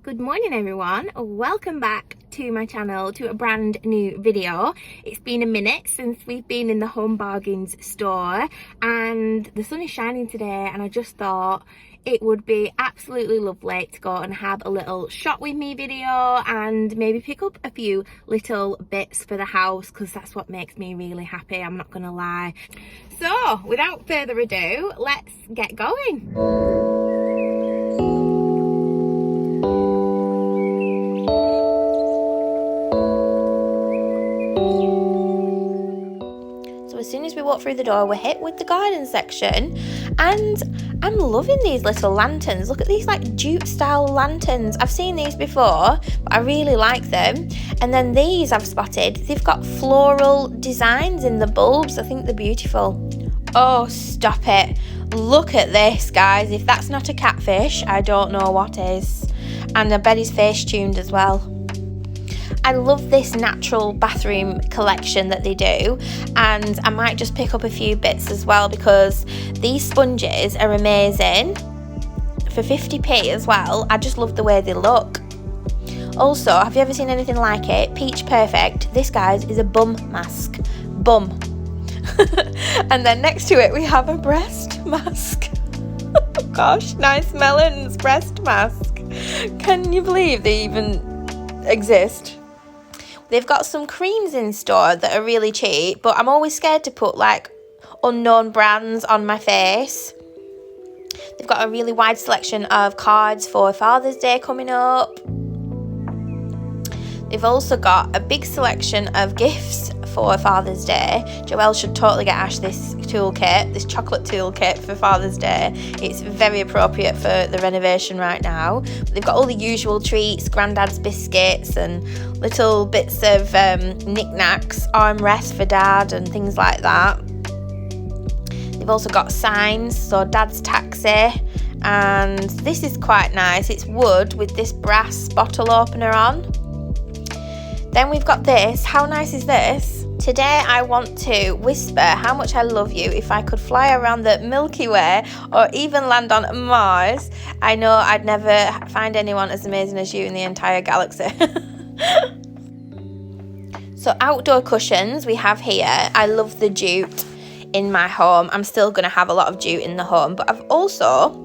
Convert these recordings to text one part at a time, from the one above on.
Good morning everyone, welcome back to my channel to a brand new video. It's been a minute since we've been in the Home Bargains store and the sun is shining today, and I just thought it would be absolutely lovely to go and have a little shop with me video and maybe pick up a few little bits for the house, because that's what makes me really happy, I'm not gonna lie. So without further ado, let's get going. As soon as we walk through the door, we're hit with the garden section, and I'm loving these little lanterns. Look at these like jute style lanterns. I've seen these before, but I really like them. And then these I've spotted, they've got floral designs in the bulbs. I think they're beautiful. Oh, stop it. Look at this, guys. If that's not a catfish, I don't know what is. And I bet he's face tuned as well. I love this natural bathroom collection that they do, and I might just pick up a few bits as well because these sponges are amazing for 50p as well. I just love the way they look. Also, have you ever seen anything like it? Peach Perfect. This, guys, is a bum mask. Bum. And then next to it we have a breast mask. Gosh, nice melons breast mask. Can you believe they even exist? They've got some creams in store that are really cheap, but I'm always scared to put like unknown brands on my face. They've got a really wide selection of cards for Father's Day coming up. They've also got a big selection of gifts for Father's Day. Joelle should totally get Ash this toolkit, this chocolate toolkit for Father's Day. It's very appropriate for the renovation right now. But they've got all the usual treats, Grandad's biscuits and little bits of knickknacks, armrests for Dad and things like that. They've also got signs, so Dad's taxi, and this is quite nice. It's wood with this brass bottle opener on. Then we've got this. How nice is this? Today I want to whisper how much I love you. If I could fly around the Milky Way or even land on Mars, I know I'd never find anyone as amazing as you in the entire galaxy. So outdoor cushions we have here. I love the jute in my home. I'm still going to have a lot of jute in the home, but I've also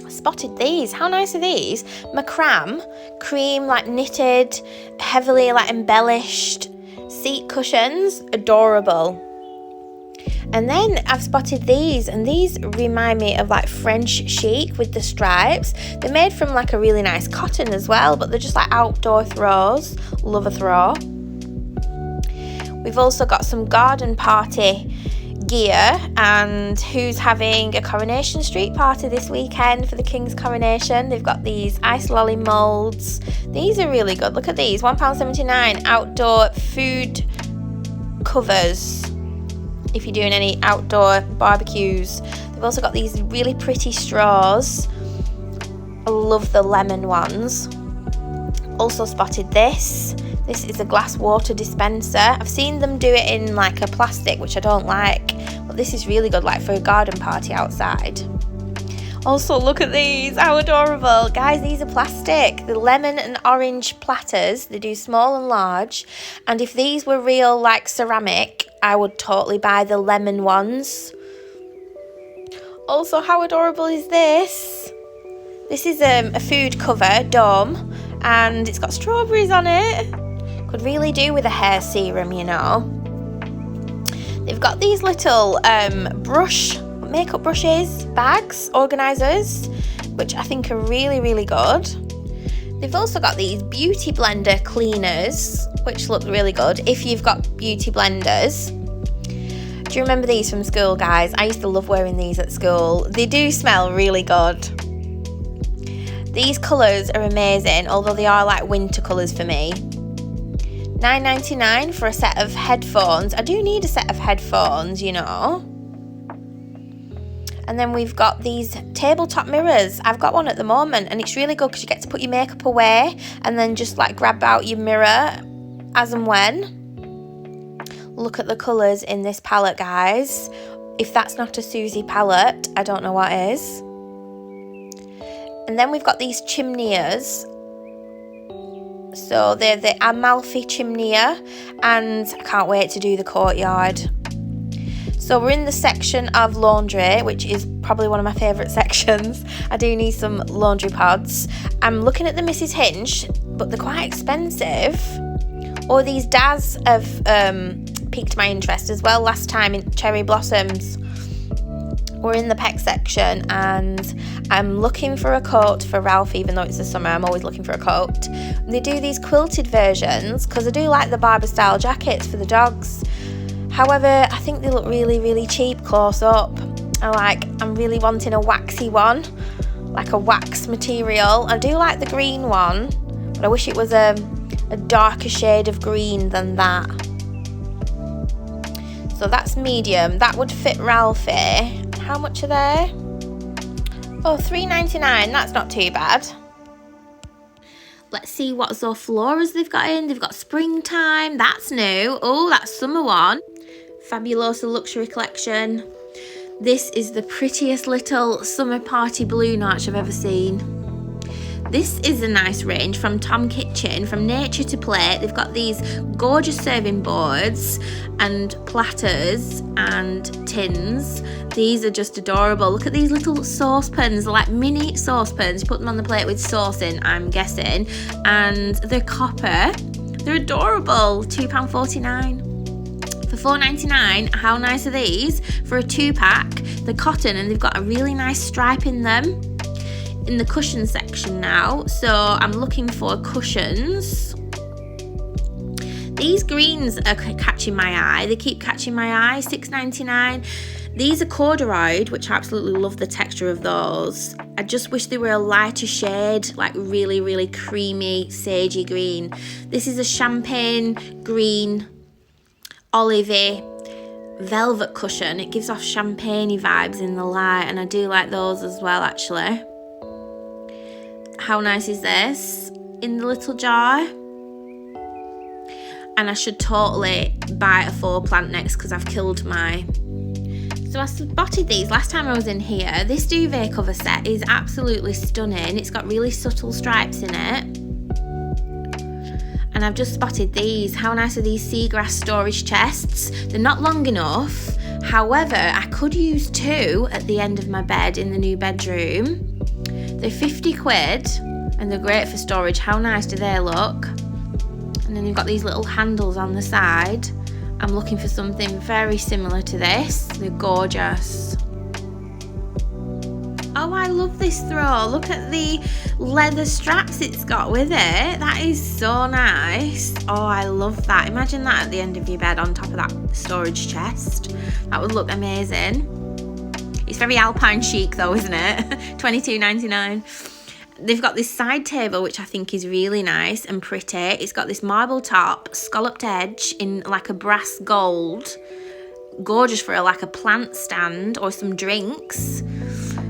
spotted these. How nice are these? Macram cream, like knitted, heavily like embellished seat cushions. Adorable. And then I've spotted these, and these remind me of like French chic with the stripes. They're made from like a really nice cotton as well, but they're just like outdoor throws. Love a throw. We've also got some garden party gear, and who's having a Coronation Street party this weekend for the King's coronation. They've got these ice lolly moulds. These are really good. Look at these, £1.79 outdoor food covers if you're doing any outdoor barbecues. They've also got these really pretty straws. I love the lemon ones. Also spotted this. This is a glass water dispenser. I've seen them do it in like a plastic, which I don't like, but this is really good, like for a garden party outside. Also, look at these, how adorable. Guys, these are plastic. The lemon and orange platters, they do small and large. And if these were real like ceramic, I would totally buy the lemon ones. Also, how adorable is this? This is a food cover, dome, and it's got strawberries on it. Could really do with a hair serum, you know. They've got these little makeup brushes, bags, organisers, which I think are really, really good. They've also got these beauty blender cleaners, which look really good if you've got beauty blenders. Do you remember these from school, guys? I used to love wearing these at school. They do smell really good. These colours are amazing, although they are like winter colours for me. £9.99 for a set of headphones. I do need a set of headphones, you know. And then we've got these tabletop mirrors. I've got one at the moment, and it's really good because you get to put your makeup away and then just like grab out your mirror as and when. Look at the colours in this palette, guys. If that's not a Suzy palette, I don't know what is. And then we've got these chimneys. So they're the Amalfi Chimnea, and I can't wait to do the courtyard. So we're in the section of laundry, which is probably one of my favourite sections. I do need some laundry pods. I'm looking at the Mrs. Hinch, but they're quite expensive. Or these Daz have piqued my interest as well last time in Cherry Blossoms. We're in the Peck section, and I'm looking for a coat for Ralph. Even though it's the summer, I'm always looking for a coat. They do these quilted versions because I do like the Barber style jackets for the dogs. However, I think they look really, really cheap close up. I'm really wanting a waxy one, like a wax material. I do like the green one, but I wish it was a darker shade of green than that. So that's medium. That would fit Ralphie. How much are they? Oh, $3.99. That's not too bad. Let's see what Florals they've got in. They've got springtime. That's new. Oh, that's summer one. Fabulosa Luxury Collection. This is the prettiest little summer party balloon arch I've ever seen. This is a nice range from Tom Kitchen, from nature to plate. They've got these gorgeous serving boards and platters and tins. These are just adorable. Look at these little saucepans, like mini saucepans. You put them on the plate with sauce in, I'm guessing. And they're copper. They're adorable. £2.49. For $4.99, how nice are these? For a 2-pack, they're cotton and they've got a really nice stripe in them. In the cushion section now, so I'm looking for cushions. These greens are catching my eye. They keep catching my eye. $6.99. These are corduroyed, which I absolutely love the texture of those. I just wish they were a lighter shade, like really, really creamy, sagey green. This is a champagne green, olivey velvet cushion. It gives off champagne-y vibes in the light, and I do like those as well, actually. How nice is this in the little jar? And I should totally buy a 4-plant next because I've killed my... So I spotted these last time I was in here. This duvet cover set is absolutely stunning. It's got really subtle stripes in it. And I've just spotted these. How nice are these seagrass storage chests? They're not long enough. However, I could use 2 at the end of my bed in the new bedroom. They're 50 quid and they're great for storage. How nice do they look? And then you've got these little handles on the side. I'm looking for something very similar to this. They're gorgeous. Oh, I love this throw. Look at the leather straps it's got with it. That is so nice. Oh, I love that. Imagine that at the end of your bed on top of that storage chest. That would look amazing. It's very alpine chic though, isn't it? $22.99. They've got this side table, which I think is really nice and pretty. It's got this marble top, scalloped edge in like a brass gold. Gorgeous for like a plant stand or some drinks.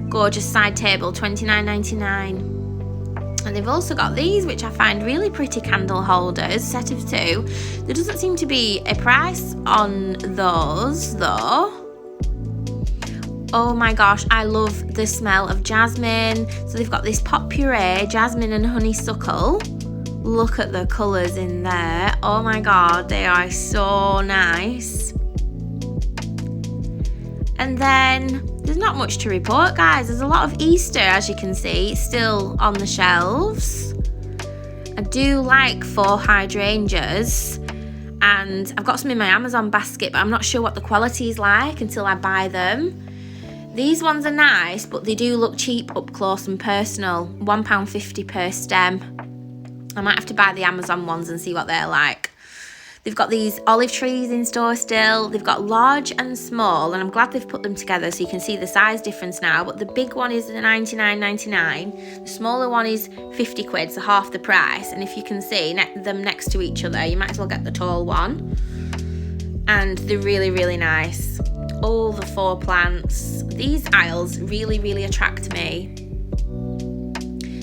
Gorgeous side table, $29.99. And they've also got these, which I find really pretty candle holders, set of 2. There doesn't seem to be a price on those though. Oh my gosh, I love the smell of jasmine. So they've got this pot puree, jasmine and honeysuckle. Look at the colours in there. Oh my god, they are so nice. And then there's not much to report, guys. There's a lot of Easter, as you can see, still on the shelves. I do like 4 hydrangeas. And I've got some in my Amazon basket, but I'm not sure what the quality is like until I buy them. These ones are nice, but they do look cheap up close and personal. £1.50 per stem. I might have to buy the Amazon ones and see what they're like. They've got these olive trees in store still. They've got large and small, and I'm glad they've put them together so you can see the size difference now. But the big one is $99.99. The smaller one is 50 quid, so half the price. And if you can see them next to each other, you might as well get the tall one. And they're really, really nice. All the 4 plants. These aisles really, really attract me.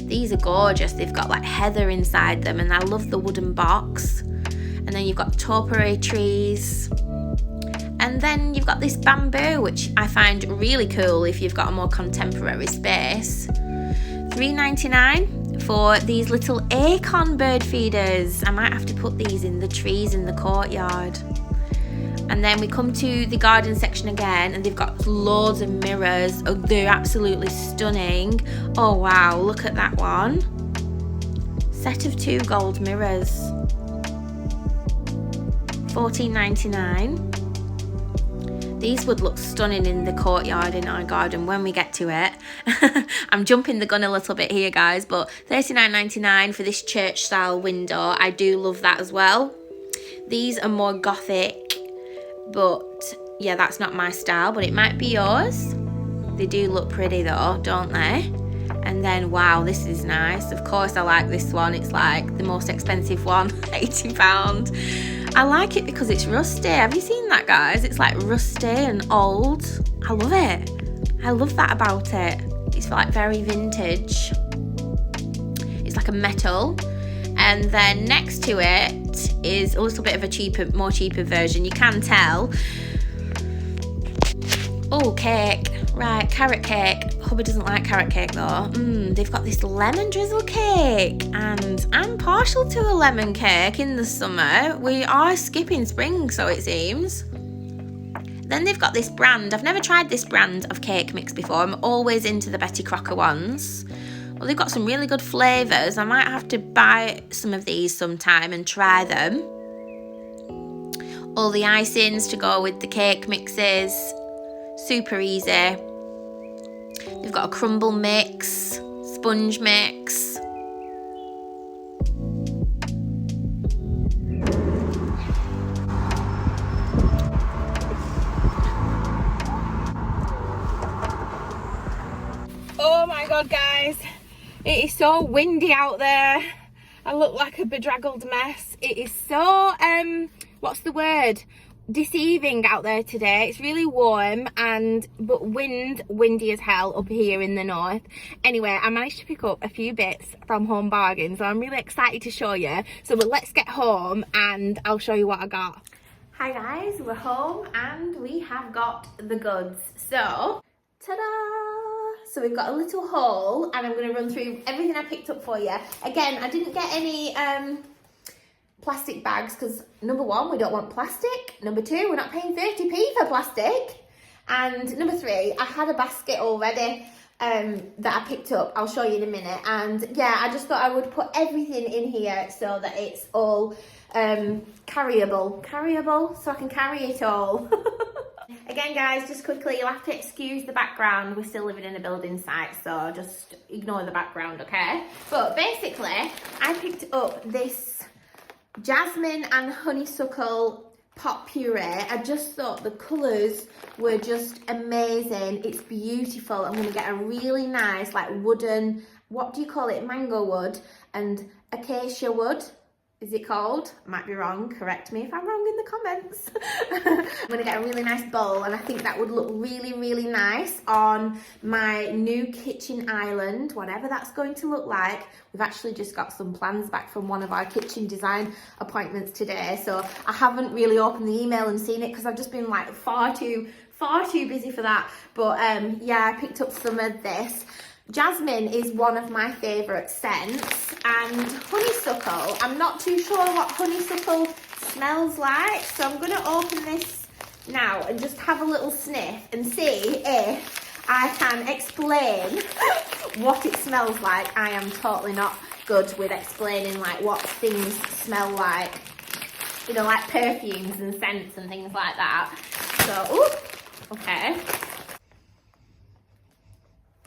These are gorgeous. They've got like heather inside them, and I love the wooden box. And then you've got topiary trees. And then you've got this bamboo, which I find really cool if you've got a more contemporary space. $3.99 for these little acorn bird feeders. I might have to put these in the trees in the courtyard. And then we come to the garden section again, and they've got loads of mirrors. Oh, they're absolutely stunning. Oh wow, look at that one. Set of 2 gold mirrors. $14.99. These would look stunning in the courtyard in our garden when we get to it. I'm jumping the gun a little bit here, guys, but $39.99 for this church style window. I do love that as well. These are more gothic, but yeah, that's not my style, but it might be yours. They do look pretty though, don't they? And then, wow, this is nice. Of course I like this one. It's like the most expensive one, £80. I like it because it's rusty. Have you seen that, guys? It's like rusty and old. I love it. I love that about it. It's like very vintage. It's like a metal. And then next to it is a little bit of a more cheaper version. You can tell. Oh, cake. Right, carrot cake. Hubby doesn't like carrot cake though. They've got this lemon drizzle cake, and I'm partial to a lemon cake in the summer. We are skipping spring, so it seems. Then they've got this brand. I've never tried this brand of cake mix before. I'm always into the Betty Crocker ones. Well, they've got some really good flavours. I might have to buy some of these sometime and try them. All the icings to go with the cake mixes. Super easy. They've got a crumble mix, sponge mix. Oh my god, guys. It is so windy out there. I look like a bedraggled mess. It is so, what's the word? Deceiving out there today. It's really warm but windy as hell up here in the north. Anyway, I managed to pick up a few bits from Home Bargains, so I'm really excited to show you. So let's get home and I'll show you what I got. Hi guys, we're home and we have got the goods. So, ta-da! So we've got a little haul and I'm going to run through everything I picked up for you. Again, I didn't get any plastic bags because number 1, we don't want plastic. Number 2, we're not paying 30p for plastic. And number 3, I had a basket already that I picked up. I'll show you in a minute. And yeah, I just thought I would put everything in here so that it's all carryable, so I can carry it all. Again, guys, just quickly, you'll have to excuse the background. We're still living in a building site, so just ignore the background, okay? But basically, I picked up this jasmine and honeysuckle pot puree. I just thought the colours were just amazing. It's beautiful. I'm going to get a really nice, like, wooden, what do you call it? Mango wood and acacia wood. Is it called? I might be wrong. Correct me if I'm wrong in the comments. I'm going to get a really nice bowl, and I think that would look really, really nice on my new kitchen island, whatever that's going to look like. We've actually just got some plans back from one of our kitchen design appointments today, so I haven't really opened the email and seen it because I've just been like far too busy for that. But yeah, I picked up some of this. Jasmine is one of my favourite scents, and honeysuckle, I'm not too sure what honeysuckle smells like, so I'm going to open this now and just have a little sniff and see if I can explain what it smells like. I am totally not good with explaining like what things smell like, you know, like perfumes and scents and things like that. So, ooh, okay.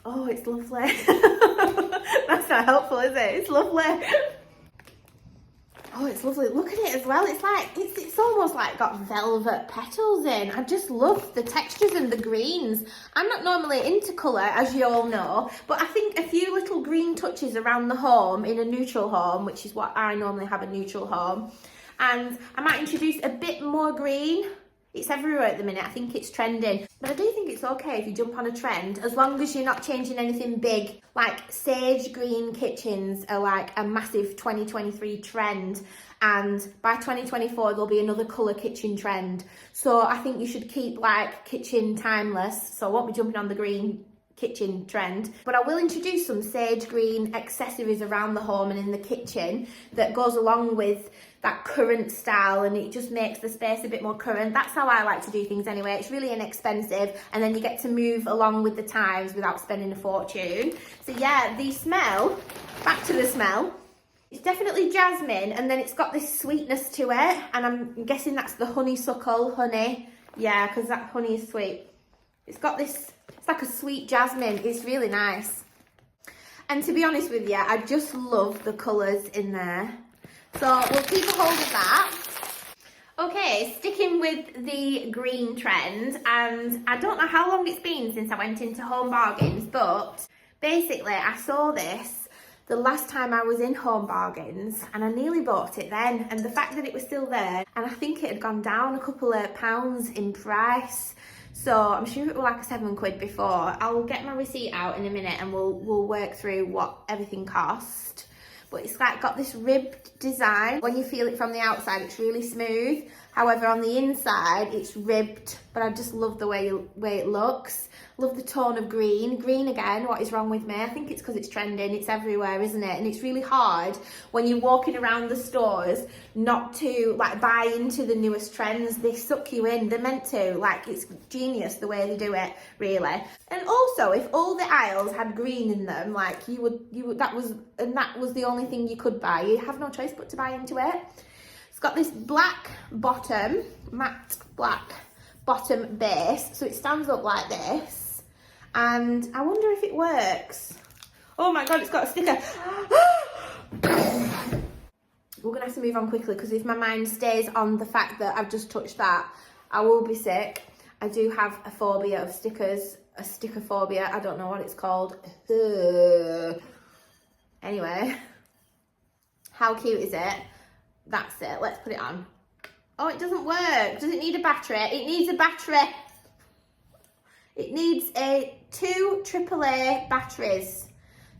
Oh, it's lovely. That's not helpful, is it? It's lovely. Oh, it's lovely. Look at it as well. It's like, it's almost like got velvet petals in. I just love the textures and the greens. I'm not normally into colour, as you all know, but I think a few little green touches around the home in a neutral home, which is what I normally have, a neutral home. And I might introduce a bit more green. It's everywhere at the minute. I think it's trending. But I do think it's okay if you jump on a trend, as long as you're not changing anything big. Like sage green kitchens are like a massive 2023 trend. And by 2024, there'll be another colour kitchen trend. So I think you should keep like kitchen timeless. So I won't be jumping on the green kitchen trend, but I will introduce some sage green accessories around the home and in the kitchen that goes along with that current style, and it just makes the space a bit more current. That's how I like to do things anyway. It's really inexpensive, and then you get to move along with the times without spending a fortune. So yeah, the smell, back to the smell, it's definitely jasmine, and then it's got this sweetness to it, and I'm guessing that's the honeysuckle honey. Yeah, because that honey is sweet. It's got this, it's like a sweet jasmine. It's really nice. And to be honest with you, I just love the colours in there. So we'll keep a hold of that. Okay, sticking with the green trend, and I don't know how long it's been since I went into Home Bargains, but basically I saw this the last time I was in Home Bargains, and I nearly bought it then, and the fact that it was still there, and I think it had gone down a couple of pounds in price. So I'm sure it was like £7 before. I'll get my receipt out in a minute and we'll work through what everything cost. But it's like got this ribbed design. When you feel it from the outside, it's really smooth. However, on the inside, it's ribbed, but I just love the way it looks. Love the tone of green. Green again, what is wrong with me? I think it's because it's trending. It's everywhere, isn't it? And it's really hard when you're walking around the stores not to like buy into the newest trends. They suck you in. They're meant to. Like, it's genius the way they do it, really. And also, if all the aisles had green in them, like you would that was the only thing you could buy. You have no choice but to buy into it. It's got this black bottom, matte black bottom base, so it stands up like this. And I wonder if it works. Oh my god, it's got a sticker. We're gonna have to move on quickly, because if my mind stays on the fact that I've just touched that, I will be sick. I do have a phobia of stickers, a sticker phobia. I don't know what it's called. Anyway, how cute is it? That's it, let's put it on. Oh, it doesn't work. Does it need a battery? It needs a battery. It needs 2 AAA batteries.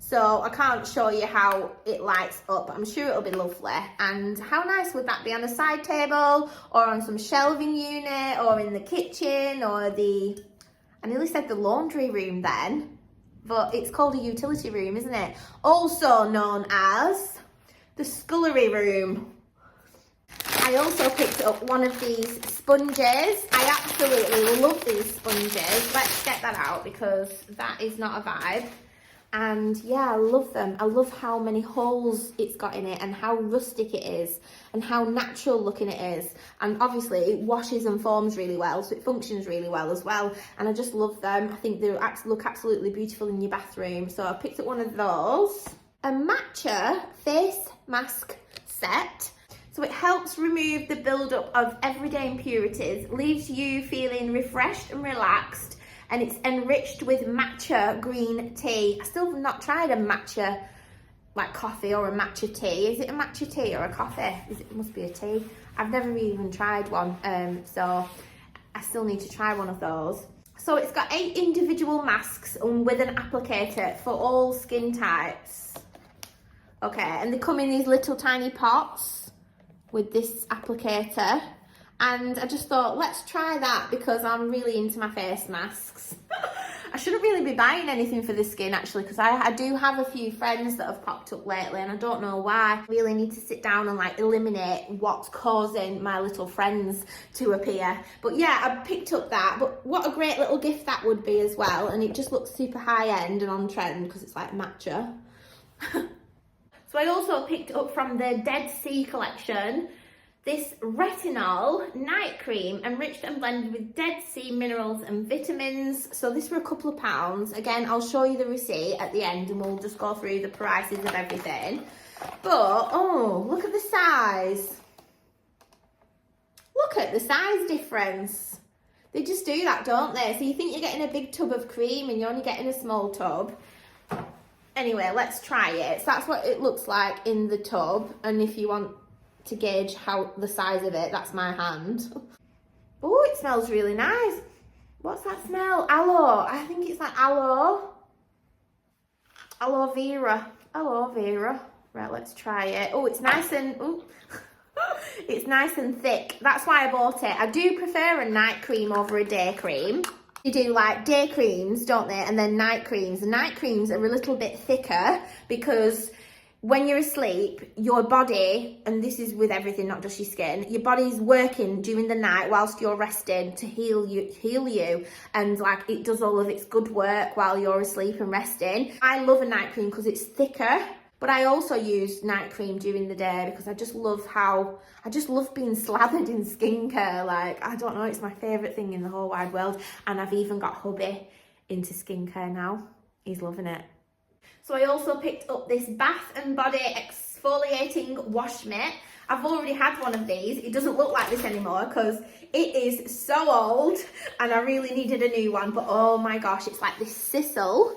So I can't show you how it lights up. I'm sure it'll be lovely. And how nice would that be on a side table, or on some shelving unit, or in the kitchen, or I nearly said the laundry room then, but it's called a utility room, isn't it? Also known as the scullery room. I also picked up one of these sponges. I absolutely love these sponges. Let's get that out, because that is not a vibe. And yeah, I love them. I love how many holes it's got in it, and how rustic it is, and how natural looking it is. And obviously it washes and foams really well, so it functions really well as well. And I just love them. I think they look absolutely beautiful in your bathroom. So I picked up one of those. A Matcha face mask set. So it helps remove the buildup of everyday impurities, leaves you feeling refreshed and relaxed, and it's enriched with matcha green tea. I still have not tried a matcha like coffee or a matcha tea. Is it a matcha tea or a coffee? It must be a tea. I've never even tried one, so I still need to try one of those. So it's got 8 individual masks with an applicator for all skin types. Okay, and they come in these little tiny pots with this applicator, and I just thought, let's try that, because I'm really into my face masks. I shouldn't really be buying anything for the skin actually, because I do have a few friends that have popped up lately, and I don't know why. I really need to sit down and like eliminate what's causing my little friends to appear. But yeah, I picked up that, but what a great little gift that would be as well, and it just looks super high end and on trend because it's like matcha. So I also picked up from the Dead Sea collection this retinol night cream, enriched and blended with Dead Sea minerals and vitamins. So this were a couple of pounds. Again, I'll show you the receipt at the end and we'll just go through the prices of everything. But, oh, look at the size. Look at the size difference. They just do that, don't they? So you think you're getting a big tub of cream and you're only getting a small tub. Anyway, let's try it. So that's what it looks like in the tub. And if you want to gauge how the size of it, that's my hand. Oh, it smells really nice. What's that smell? Aloe. I think it's like aloe. Aloe vera. Aloe vera. Right, let's try it. Oh, it's nice and... Ooh. It's nice and thick. That's why I bought it. I do prefer a night cream over a day cream. They do like day creams, don't they? And then night creams. The night creams are a little bit thicker because when you're asleep, your body, and this is with everything, not just your skin, your body's working during the night whilst you're resting to heal you, and like it does all of its good work while you're asleep and resting. I love a night cream because it's thicker, but I also use night cream during the day because I just love being slathered in skincare. Like, I don't know, it's my favourite thing in the whole wide world. And I've even got hubby into skincare now. He's loving it. So I also picked up this Bath and Body Exfoliating Wash Mitt. I've already had one of these. It doesn't look like this anymore because it is so old and I really needed a new one. But oh my gosh, it's like this sisal,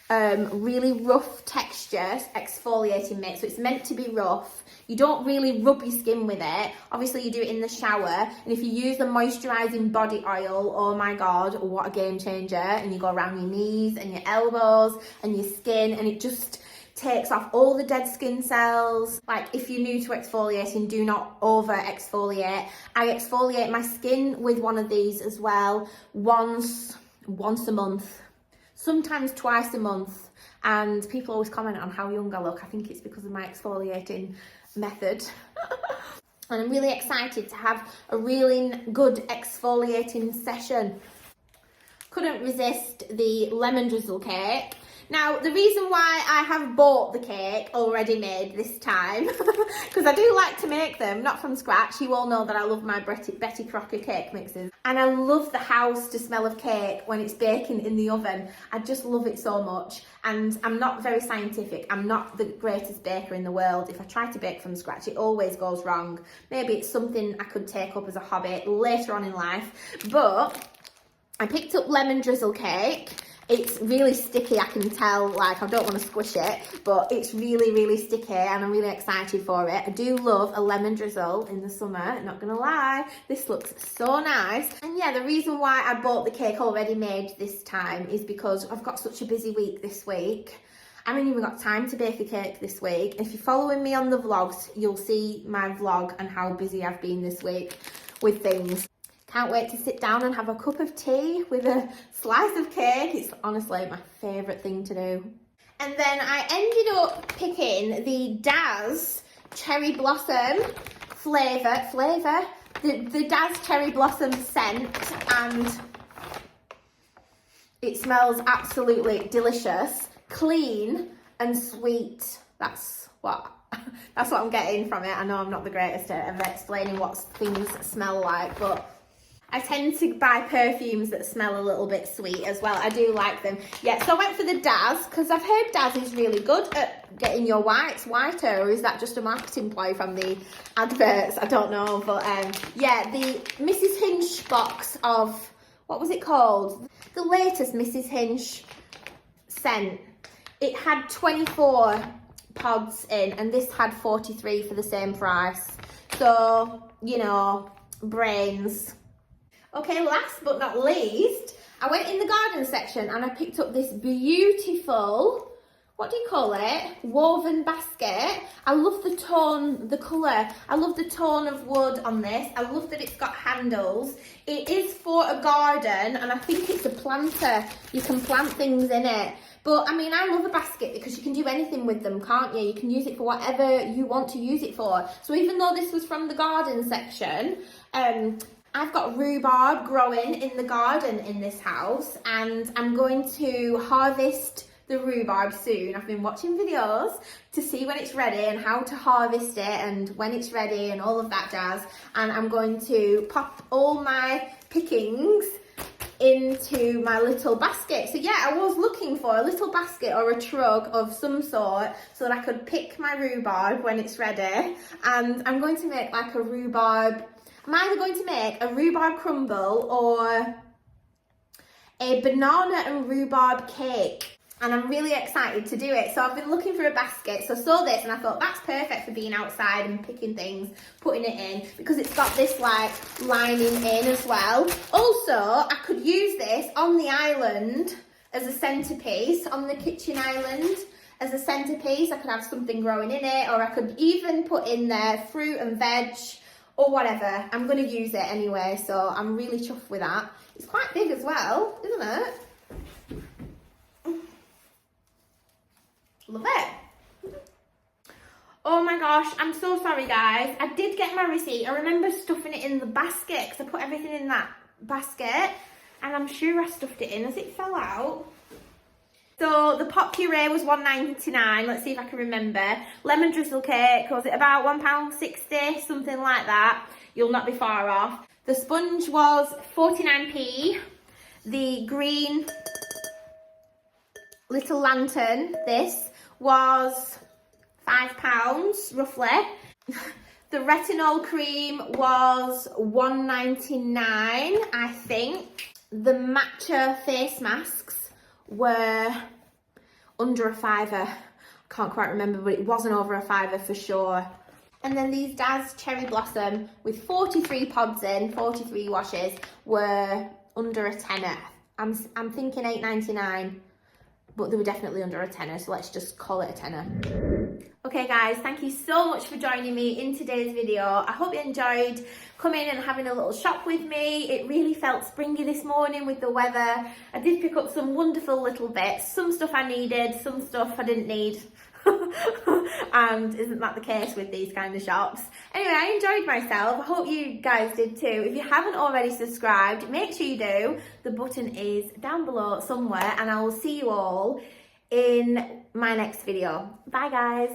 really rough texture exfoliating mitt. So it's meant to be rough. You don't really rub your skin with it. Obviously you do it in the shower, and if you use the moisturising body oil, oh my god, what a game changer. And you go around your knees and your elbows and your skin, and it just takes off all the dead skin cells. Like, if you're new to exfoliating, do not over exfoliate. I exfoliate my skin with one of these as well, once a month, sometimes twice a month. And people always comment on how young I look. I think it's because of my exfoliating method. And I'm really excited to have a really good exfoliating session. Couldn't resist the lemon drizzle cake. Now, the reason why I have bought the cake already made this time, because I do like to make them, not from scratch. You all know that I love my Betty Crocker cake mixes. And I love the house to smell of cake when it's baking in the oven. I just love it so much. And I'm not very scientific. I'm not the greatest baker in the world. If I try to bake from scratch, it always goes wrong. Maybe it's something I could take up as a hobby later on in life. But I picked up lemon drizzle cake. It's really sticky, I can tell, like I don't want to squish it, but it's really, really sticky and I'm really excited for it. I do love a lemon drizzle in the summer, not gonna lie. This looks so nice. And yeah, the reason why I bought the cake already made this time is because I've got such a busy week this week. I haven't even got time to bake a cake this week. If you're following me on the vlogs, you'll see my vlog and how busy I've been this week with things. Can't wait to sit down and have a cup of tea with a slice of cake. It's honestly my favourite thing to do. And then I ended up picking the Daz Cherry Blossom flavour. The Daz Cherry Blossom scent, and it smells absolutely delicious, clean and sweet. That's what I'm getting from it. I know I'm not the greatest at explaining what things smell like, but I tend to buy perfumes that smell a little bit sweet as well. I do like them. Yeah, so I went for the Daz because I've heard Daz is really good at getting your whites whiter, or is that just a marketing ploy from the adverts? I don't know, but yeah, the Mrs. Hinch box of, what was it called? The latest Mrs. Hinch scent. It had 24 pods in and this had 43 for the same price. So, you know, brains. Okay, last but not least, I went in the garden section and I picked up this beautiful, what do you call it? Woven basket. I love the tone, the colour. I love the tone of wood on this. I love that it's got handles. It is for a garden and I think it's a planter. You can plant things in it. But I mean, I love a basket because you can do anything with them, can't you? You can use it for whatever you want to use it for. So even though this was from the garden section, I've got rhubarb growing in the garden in this house and I'm going to harvest the rhubarb soon. I've been watching videos to see when it's ready and how to harvest it and when it's ready and all of that jazz. And I'm going to pop all my pickings into my little basket. So yeah, I was looking for a little basket or a trug of some sort so that I could pick my rhubarb when it's ready. And I'm going to make like a rhubarb, I'm either going to make a rhubarb crumble or a banana and rhubarb cake. And I'm really excited to do it. So I've been looking for a basket. So I saw this and I thought that's perfect for being outside and picking things, putting it in, because it's got this like lining in as well. Also, I could use this on the island as a centerpiece, on the kitchen island as a centerpiece. I could have something growing in it, or I could even put in there fruit and veg, or whatever. I'm going to use it anyway, so I'm really chuffed with that. It's quite big as well, isn't it? Love it. Oh my gosh, I'm so sorry guys. I did get my receipt. I remember stuffing it in the basket because I put everything in that basket, and I'm sure I stuffed it in as it fell out. So the pot puree was £1.99. Let's see if I can remember. Lemon drizzle cake, was it about £1.60, something like that? You'll not be far off. The sponge was 49p. The green little lantern, this, was £5 roughly. The retinol cream was £1.99, I think. The Matcha face masks were under a £5. Can't quite remember, but it wasn't over a £5 for sure. And then these Daz Cherry Blossom with 43 pods in, 43 washes, were under a tenner. I'm thinking £8.99, but they were definitely under a tenner, so let's just call it a tenner. Okay guys, thank you so much for joining me in today's video. I hope you enjoyed coming and having a little shop with me. It really felt springy this morning with the weather. I did pick up some wonderful little bits. Some stuff I needed, some stuff I didn't need. And isn't that the case with these kind of shops? Anyway, I enjoyed myself. I hope you guys did too. If you haven't already subscribed, make sure you do. The button is down below somewhere, and I will see you all in my next video. Bye guys.